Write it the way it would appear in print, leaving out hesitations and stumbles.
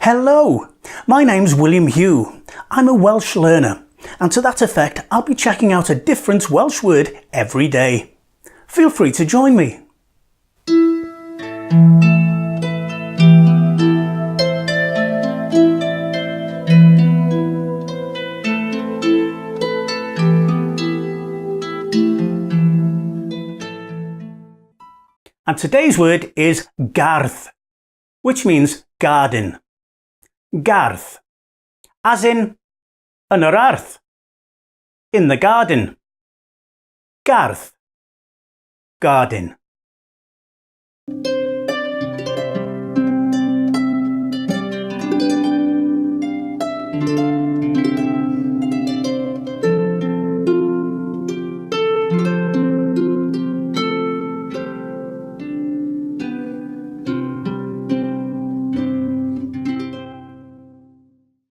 Hello, my name's William Hugh. I'm a Welsh learner, and to that effect I'll be checking out a different Welsh word every day. Feel free to join me. And today's word is gardd, which means garden. Gardd, as in yr ardd, in the garden. Gardd, garden.